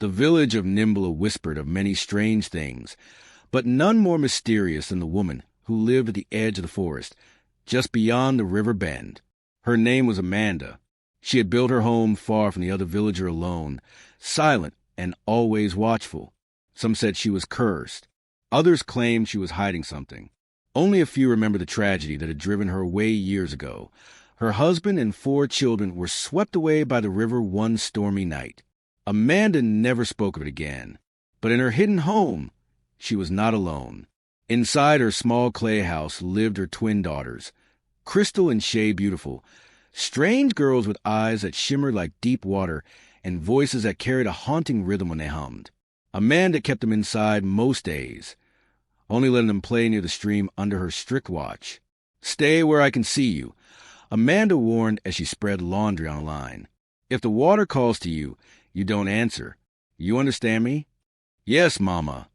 The village of Nimbla whispered of many strange things, but none more mysterious than the woman who lived at the edge of the forest, just beyond the river bend. Her name was Amanda. She had built her home far from the other villager alone, silent and always watchful. Some said she was cursed. Others claimed she was hiding something. Only a few remembered the tragedy that had driven her away years ago. Her husband and 4 children were swept away by the river one stormy night. Amanda never spoke of it again. But in her hidden home, she was not alone. Inside her small clay house lived her twin daughters, Crystal and Shay Beautiful, strange girls with eyes that shimmered like deep water and voices that carried a haunting rhythm when they hummed. Amanda kept them inside most days, only letting them play near the stream under her strict watch. "Stay where I can see you," Amanda warned as she spread laundry on a line. "If the water calls to you, you don't answer. You understand me?" "Yes, Mama,"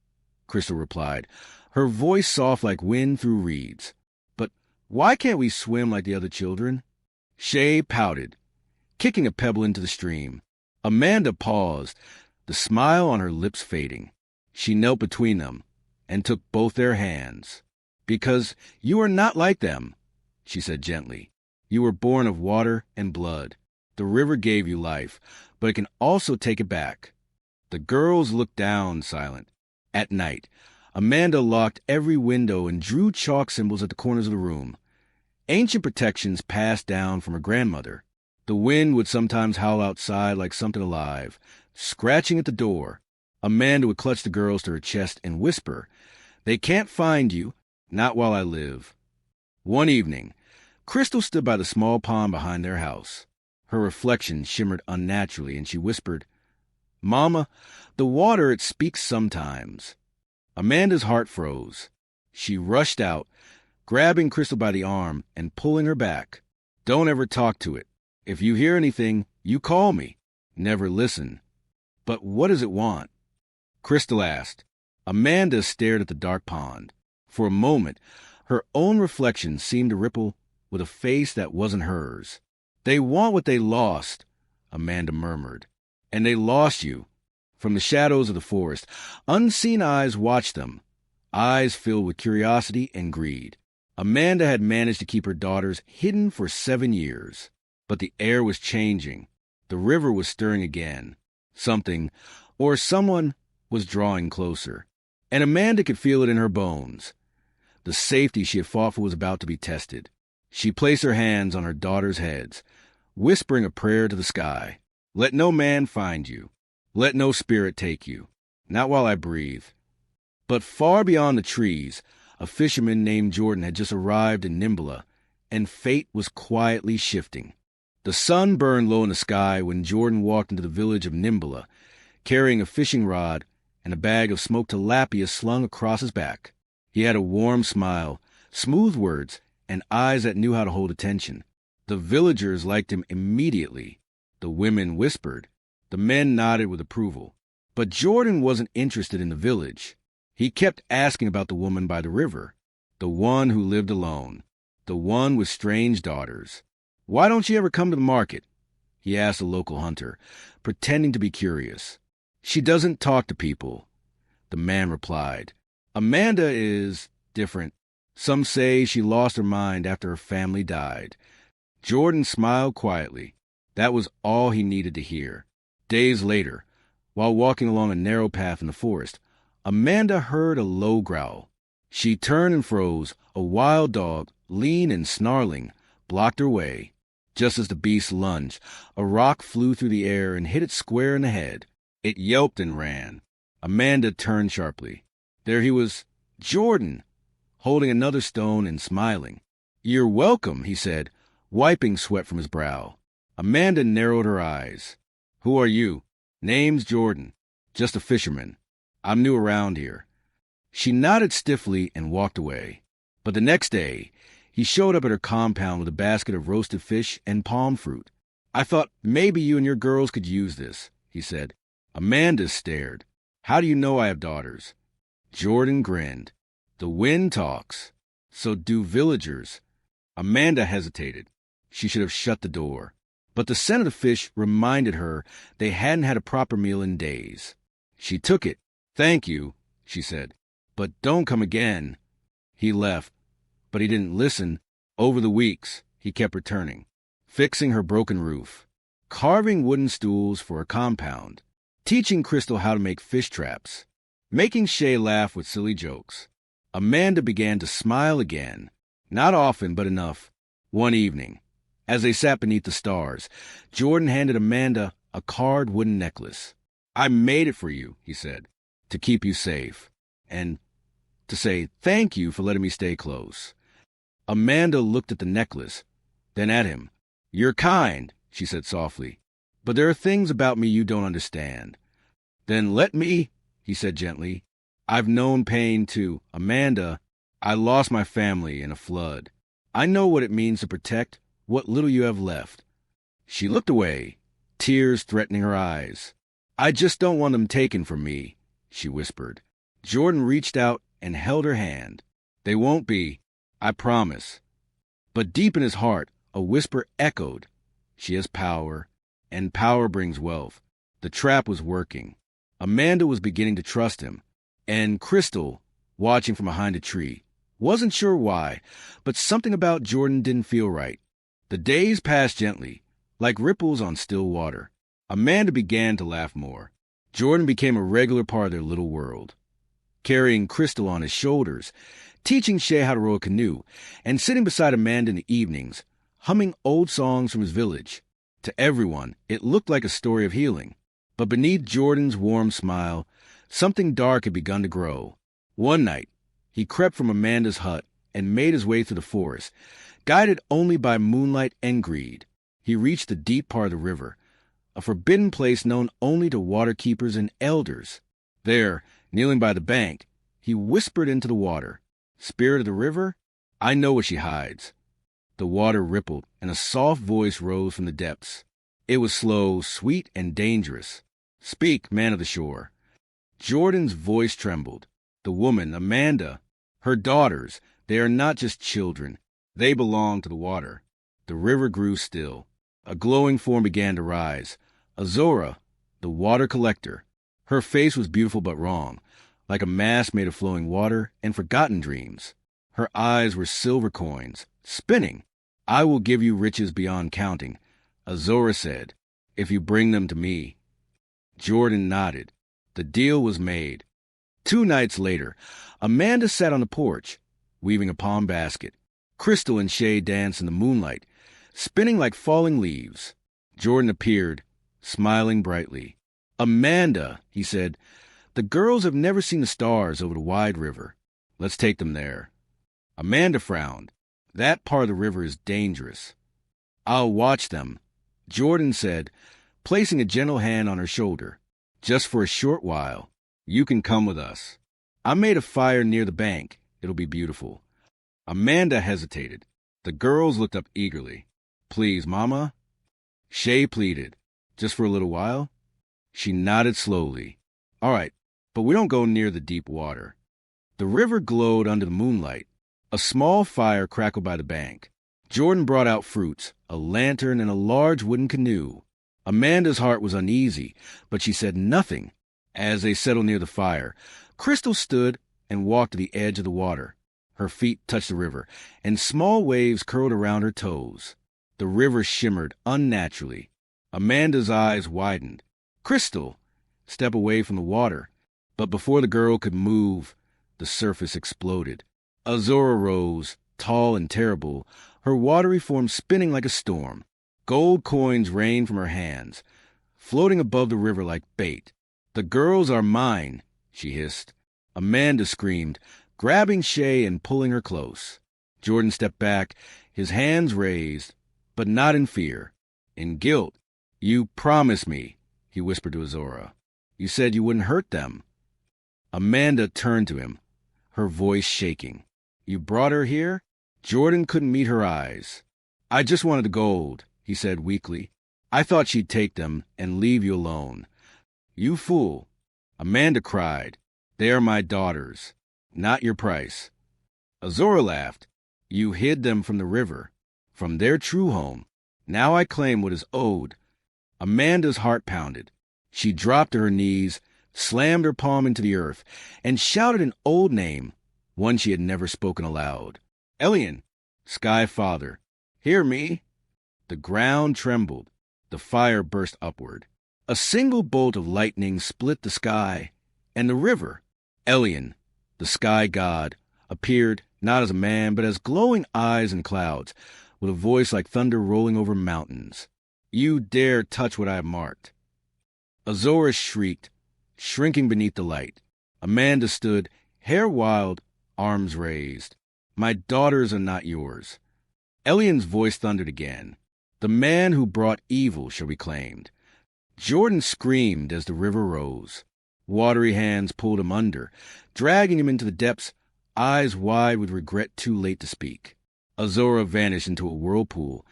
Crystal replied, her voice soft like wind through reeds. "But why can't we swim like the other children?" Shay pouted, kicking a pebble into the stream. Amanda paused, the smile on her lips fading. She knelt between them and took both their hands. "Because you are not like them," she said gently. "You were born of water and blood. The river gave you life, but it can also take it back." The girls looked down, silent. At night, Amanda locked every window and drew chalk symbols at the corners of the room. Ancient protections passed down from her grandmother. The wind would sometimes howl outside like something alive, scratching at the door. Amanda would clutch the girls to her chest and whisper, "They can't find you, not while I live." One evening, Crystal stood by the small pond behind their house. Her reflection shimmered unnaturally, and she whispered, "Mama, the water, it speaks sometimes." Amanda's heart froze. She rushed out, grabbing Crystal by the arm and pulling her back. "Don't ever talk to it. If you hear anything, you call me. Never listen." "But what does it want?" Crystal asked. Amanda stared at the dark pond. For a moment, her own reflection seemed to ripple with a face that wasn't hers. "They want what they lost," Amanda murmured. "And they lost you." From the shadows of the forest, unseen eyes watched them, eyes filled with curiosity and greed. Amanda had managed to keep her daughters hidden for 7 years. But the air was changing. The river was stirring again. Something, or someone, was drawing closer. And Amanda could feel it in her bones. The safety she had fought for was about to be tested. She placed her hands on her daughters' heads, whispering a prayer to the sky. "Let no man find you. Let no spirit take you. Not while I breathe." But far beyond the trees, a fisherman named Jordan had just arrived in Nimbla, and fate was quietly shifting. The sun burned low in the sky when Jordan walked into the village of Nimbla, carrying a fishing rod and a bag of smoked tilapia slung across his back. He had a warm smile, smooth words, and eyes that knew how to hold attention. The villagers liked him immediately. The women whispered. The men nodded with approval. But Jordan wasn't interested in the village. He kept asking about the woman by the river, the one who lived alone, the one with strange daughters. "Why don't she ever come to the market?" he asked a local hunter, pretending to be curious. "She doesn't talk to people," the man replied. "Amanda is different. Some say she lost her mind after her family died." Jordan smiled quietly. That was all he needed to hear. Days later, while walking along a narrow path in the forest, Amanda heard a low growl. She turned and froze. A wild dog, lean and snarling, blocked her way. Just as the beast lunged, a rock flew through the air and hit it square in the head. It yelped and ran. Amanda turned sharply. There he was, Jordan, holding another stone and smiling. "You're welcome," he said, wiping sweat from his brow. Amanda narrowed her eyes. "Who are you?" "Name's Jordan. Just a fisherman. I'm new around here." She nodded stiffly and walked away. But the next day, he showed up at her compound with a basket of roasted fish and palm fruit. "I thought maybe you and your girls could use this," he said. Amanda stared. "How do you know I have daughters?" Jordan grinned. "The wind talks. So do villagers." Amanda hesitated. She should have shut the door. but the scent of the fish reminded her they hadn't had a proper meal in days. She took it. "Thank you," she said, "but don't come again." He left, but he didn't listen. Over the weeks, he kept returning, fixing her broken roof, carving wooden stools for a compound, teaching Crystal how to make fish traps, making Shay laugh with silly jokes. Amanda began to smile again, not often but enough. One evening, as they sat beneath the stars, Jordan handed Amanda a carved wooden necklace. "I made it for you," he said, "to keep you safe, and to say thank you for letting me stay close." Amanda looked at the necklace, then at him. "You're kind," she said softly, "but there are things about me you don't understand." "Then let me," he said gently. "I've known pain too. Amanda, I lost my family in a flood. I know what it means to protect what little you have left." She looked away, tears threatening her eyes. "I just don't want them taken from me," she whispered. Jordan reached out and held her hand. "They won't be, I promise." But deep in his heart, a whisper echoed. She has power, and power brings wealth. The trap was working. Amanda was beginning to trust him. And Crystal, watching from behind a tree, wasn't sure why, but something about Jordan didn't feel right. The days passed gently, like ripples on still water. Amanda began to laugh more. Jordan became a regular part of their little world, carrying Crystal on his shoulders, teaching Shay how to row a canoe, and sitting beside Amanda in the evenings, humming old songs from his village. To everyone, it looked like a story of healing. But beneath Jordan's warm smile, something dark had begun to grow. One night, he crept from Amanda's hut and made his way through the forest, guided only by moonlight and greed. He reached the deep part of the river, a forbidden place known only to water-keepers and elders. There, kneeling by the bank, he whispered into the water, "Spirit of the river, I know where she hides." The water rippled, and a soft voice rose from the depths. It was slow, sweet, and dangerous. "Speak, man of the shore." Jordan's voice trembled. "The woman, Amanda, her daughters, they are not just children. They belong to the water." The river grew still. A glowing form began to rise. Azora, the water collector. Her face was beautiful but wrong, like a mask made of flowing water and forgotten dreams. Her eyes were silver coins, spinning. "I will give you riches beyond counting," Azora said, "if you bring them to me." Jordan nodded. The deal was made. 2 nights later, Amanda sat on the porch, weaving a palm basket. Crystal and Shay danced in the moonlight, spinning like falling leaves. Jordan appeared, smiling brightly. "Amanda," he said, "the girls have never seen the stars over the wide river. Let's take them there." Amanda frowned. "That part of the river is dangerous." "I'll watch them," Jordan said, placing a gentle hand on her shoulder. "Just for a short while. You can come with us. I made a fire near the bank. It'll be beautiful." Amanda hesitated. The girls looked up eagerly. "Please, Mama?" Shay pleaded. "Just for a little while?" She nodded slowly. "All right, but we don't go near the deep water." The river glowed under the moonlight. A small fire crackled by the bank. Jordan brought out fruits, a lantern, and a large wooden canoe. Amanda's heart was uneasy, but she said nothing. As they settled near the fire, Crystal stood and walked to the edge of the water. Her feet touched the river, and small waves curled around her toes. The river shimmered unnaturally. Amanda's eyes widened. "Crystal!" Step away from the water. But before the girl could move, the surface exploded. Azora rose, tall and terrible, her watery form spinning like a storm. Gold coins rained from her hands, floating above the river like bait. "The girls are mine," she hissed. Amanda screamed, grabbing Shay and pulling her close. Jordan stepped back, his hands raised, but not in fear, in guilt. "You promised me," he whispered to Azora. "You said you wouldn't hurt them." Amanda turned to him, her voice shaking. "You brought her here?" Jordan couldn't meet her eyes. "I just wanted the gold," he said weakly. "I thought she'd take them and leave you alone." "You fool." Amanda cried. "They are my daughters, not your price." Azora laughed. "You hid them from the river, from their true home. Now I claim what is owed. Amanda's heart pounded. She dropped to her knees, slammed her palm into the earth, and shouted an old name, one she had never spoken aloud. Elyon, Sky Father, hear me. The ground trembled. The fire burst upward. A single bolt of lightning split the sky, and the river, Elyon, the sky god, appeared not as a man, but as glowing eyes and clouds, with a voice like thunder rolling over mountains. You dare touch what I have marked. Azora shrieked, shrinking beneath the light. Amanda stood, hair wild, arms raised. My daughters are not yours. Elyon's voice thundered again. The man who brought evil shall be claimed. Jordan screamed as the river rose. Watery hands pulled him under, dragging him into the depths, eyes wide with regret too late to speak. Azora vanished into a whirlpool,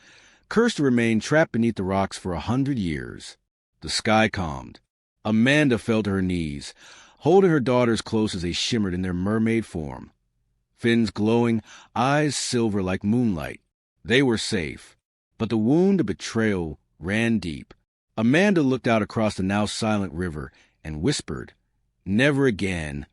cursed to remain trapped beneath the rocks for 100 years. The sky calmed. Amanda fell to her knees, holding her daughters close as they shimmered in their mermaid form. Fins glowing, eyes silver like moonlight. They were safe, but the wound of betrayal ran deep. Amanda looked out across the now silent river and whispered, "Never again."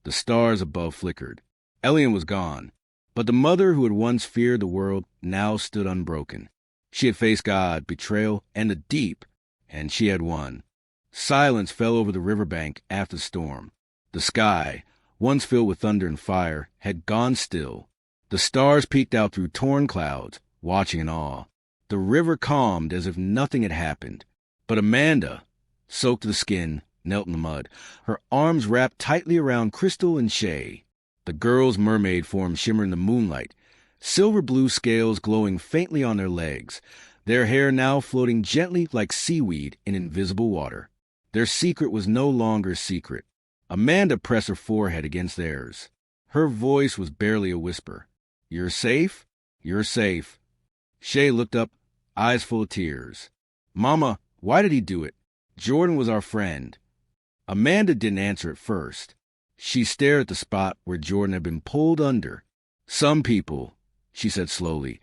The stars above flickered. Elyon was gone, but the mother who had once feared the world now stood unbroken. She had faced God, betrayal, and the deep, and she had won. Silence fell over the riverbank after the storm. The sky, once filled with thunder and fire, had gone still. The stars peeked out through torn clouds, watching in awe. The river calmed as if nothing had happened. But Amanda, soaked to the skin, knelt in the mud, her arms wrapped tightly around Crystal and Shay. The girls' mermaid form shimmered in the moonlight, silver blue scales glowing faintly on their legs, their hair now floating gently like seaweed in invisible water. Their secret was no longer secret. Amanda pressed her forehead against theirs. Her voice was barely a whisper. "You're safe? You're safe." Shay looked up, eyes full of tears. "Mama, why did he do it? Jordan was our friend." Amanda didn't answer at first. She stared at the spot where Jordan had been pulled under. "Some people," she said slowly,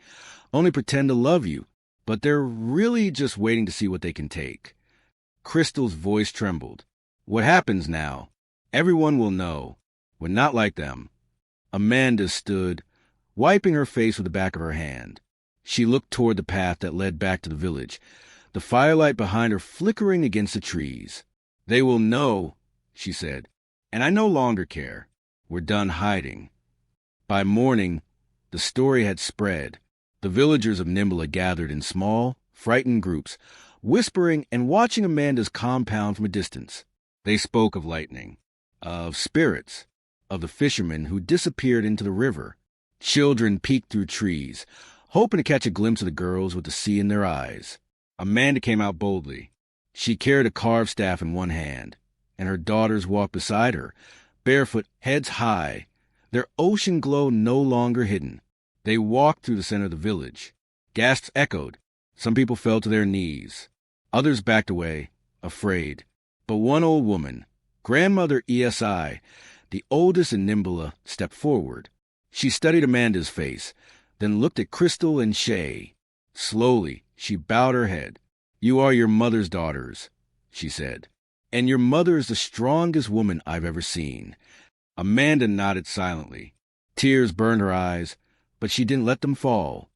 "only pretend to love you, but they're really just waiting to see what they can take." Crystal's voice trembled. "What happens now? Everyone will know. We're not like them." Amanda stood, wiping her face with the back of her hand. She looked toward the path that led back to the village, the firelight behind her flickering against the trees. "They will know," she said, "and I no longer care. We're done hiding." By morning, the story had spread. The villagers of Nimbla gathered in small, frightened groups, whispering and watching Amanda's compound from a distance. They spoke of lightning, of spirits, of the fisherman who disappeared into the river. Children peeked through trees, hoping to catch a glimpse of the girls with the sea in their eyes. Amanda came out boldly. She carried a carved staff in one hand, and her daughters walked beside her, barefoot, heads high, their ocean glow no longer hidden. They walked through the center of the village. Gasps echoed. Some people fell to their knees. Others backed away, afraid. But one old woman, Grandmother ESI, the oldest in Nimbla, stepped forward. She studied Amanda's face, then looked at Crystal and Shay. Slowly, she bowed her head. "You are your mother's daughters," she said. "And your mother is the strongest woman I've ever seen." Amanda nodded silently. Tears burned her eyes, but she didn't let them fall.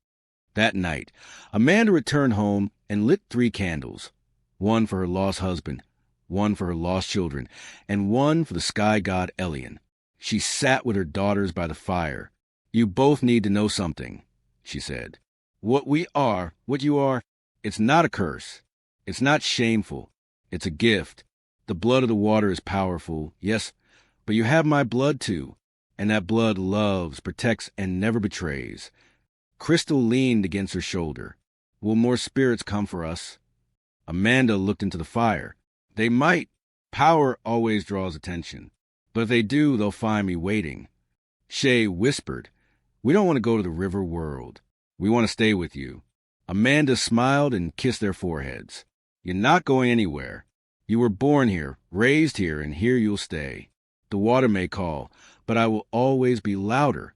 That night, Amanda returned home and lit 3 candles, one for her lost husband, one for her lost children, and one for the sky god Elyon. She sat with her daughters by the fire. "You both need to know something," she said. "What we are, what you are, it's not a curse. It's not shameful. It's a gift. The blood of the water is powerful, yes, but you have my blood too, and that blood loves, protects, and never betrays." Crystal leaned against her shoulder. "Will more spirits come for us?" Amanda looked into the fire. "They might. Power always draws attention. But if they do, they'll find me waiting." Shay whispered, "We don't want to go to the river world. We want to stay with you." Amanda smiled and kissed their foreheads. "You're not going anywhere. You were born here, raised here, and here you'll stay. The water may call, but I will always be louder.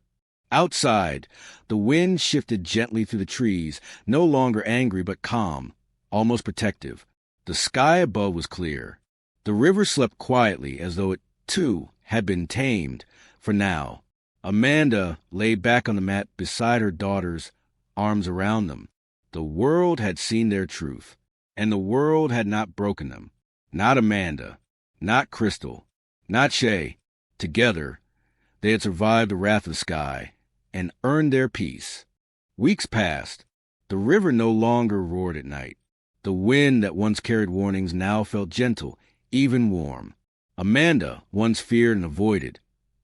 Outside, the wind shifted gently through the trees, no longer angry but calm, almost protective. The sky above was clear. The river slept quietly as though it, too, had been tamed, for now. Amanda lay back on the mat beside her daughters, arms around them. The world had seen their truth, and the world had not broken them. Not Amanda, not Crystal, not Shay. Together, they had survived the wrath of the sky and earned their peace. Weeks passed. The river no longer roared at night. The wind that once carried warnings now felt gentle, even warm. Amanda, once feared and avoided,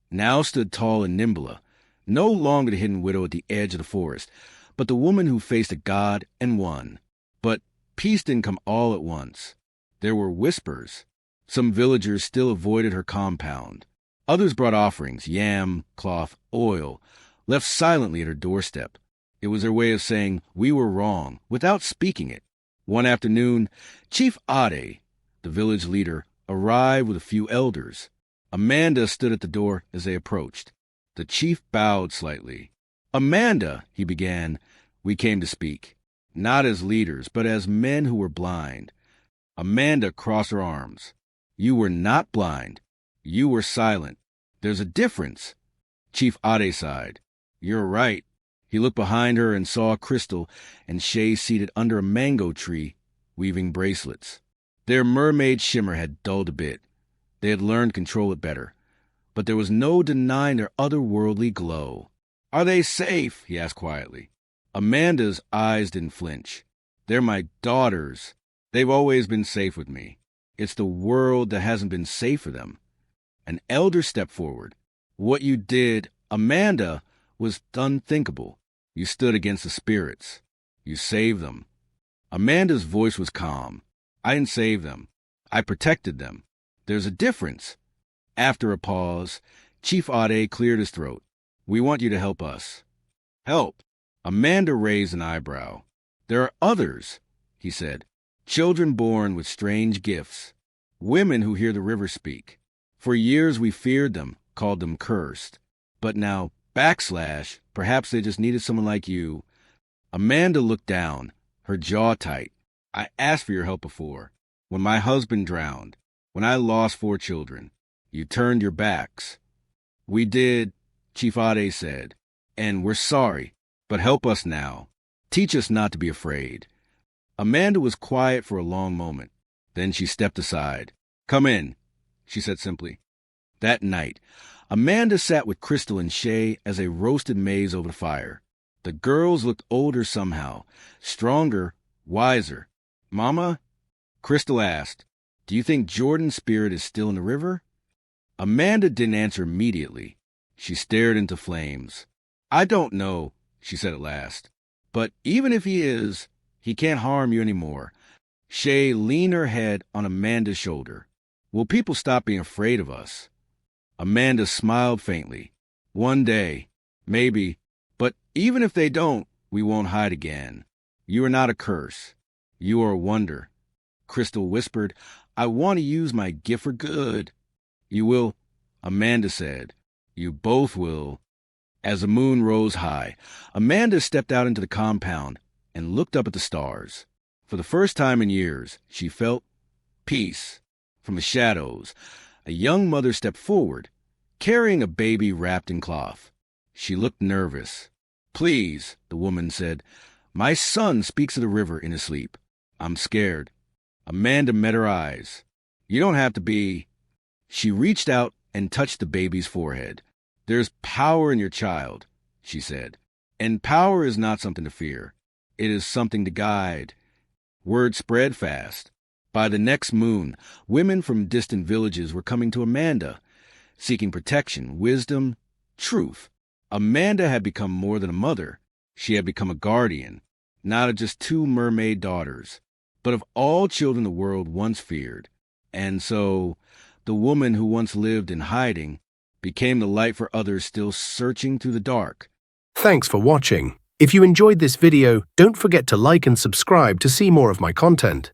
now stood tall in Nimbla, no longer the hidden widow at the edge of the forest, but the woman who faced a god and won. But peace didn't come all at once. There were whispers. Some villagers still avoided her compound. Others brought offerings, yam, cloth, oil, left silently at her doorstep. It was their way of saying, "We were wrong," without speaking it. One afternoon, Chief Ade, the village leader, arrived with a few elders. Amanda stood at the door as they approached. The chief bowed slightly. "Amanda," he began, "we came to speak, not as leaders, but as men who were blind." Amanda crossed her arms. "You were not blind. You were silent. There's a difference." Chief Ade sighed. "You're right." He looked behind her and saw Crystal and Shay seated under a mango tree, weaving bracelets. Their mermaid shimmer had dulled a bit. They had learned to control it better. But there was no denying their otherworldly glow. "Are they safe?" he asked quietly. Amanda's eyes didn't flinch. "They're my daughters. They've always been safe with me. It's the world that hasn't been safe for them." An elder stepped forward. "What you did, Amanda, was unthinkable. You stood against the spirits. You saved them." Amanda's voice was calm. "I didn't save them. I protected them. There's a difference." After a pause, Chief Ade cleared his throat. "We want you to help us." "Help?" Amanda raised an eyebrow. "There are others," he said. "Children born with strange gifts. Women who hear the river speak. For years we feared them, called them cursed. But now, perhaps they just needed someone like you." Amanda looked down, her jaw tight. "I asked for your help before. When my husband drowned. When I lost 4 children. You turned your backs." "We did," Chief Ade said. "And we're sorry. But help us now. Teach us not to be afraid." Amanda was quiet for a long moment. Then she stepped aside. "Come in," she said simply. That night, Amanda sat with Crystal and Shay as they roasted maize over the fire. The girls looked older somehow, stronger, wiser. "Mama," Crystal asked, "do you think Jordan's spirit is still in the river?" Amanda didn't answer immediately. She stared into flames. "I don't know," she said at last. "But even if he is, he can't harm you anymore." Shay leaned her head on Amanda's shoulder. "Will people stop being afraid of us?" Amanda smiled faintly. "One day, maybe. But even if they don't, we won't hide again. You are not a curse. You are a wonder." Crystal whispered, "I want to use my gift for good." "You will," Amanda said. "You both will." As the moon rose high, Amanda stepped out into the compound and looked up at the stars. For the first time in years, she felt peace. From the shadows, a young mother stepped forward, carrying a baby wrapped in cloth. She looked nervous. "Please," the woman said, "my son speaks of the river in his sleep. I'm scared." Amanda met her eyes. "You don't have to be." She reached out and touched the baby's forehead. "There's power in your child," she said. "And power is not something to fear. It is something to guide." Word spread fast. By the next moon, women from distant villages were coming to Amanda, seeking protection, wisdom, truth. Amanda had become more than a mother. She had become a guardian, not of just 2 mermaid daughters, but of all children the world once feared. And so, the woman who once lived in hiding became the light for others still searching through the dark. Thanks for watching. If you enjoyed this video, don't forget to like and subscribe to see more of my content.